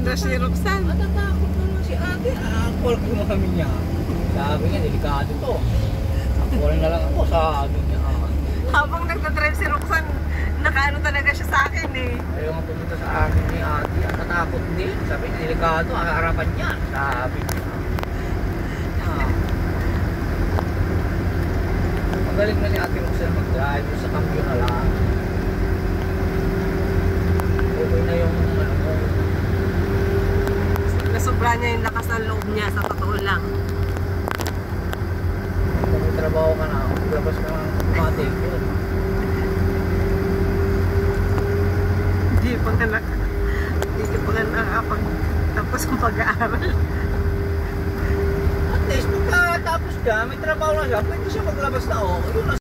na si Roxanne. Natatakot naman si ate. Call ko naman niya. Sabi niya, delikado to. Call na lang ako, sabi niya. Habang nagdadrive si Roxanne, nakaano talaga siya sa akin eh. Ayaw nga pumunta sa akin ni ate. Natatakot din. Sabi niya, delikado. Ang harapan niya. Sabi niya. Magaling na ni ate Roxanne mag-drive. Sa cambio na lang. Okay na yung Nasobra niya yung lakas ng loob niya, sa totoo lang. kung may trabaho ka na, labas ka ng automatic yun. Hindi pa nga nakakapag tapos ang pag-aaral. At least, pagkatapos ka, may trabaho na siya, pwede siya maglabas na, yun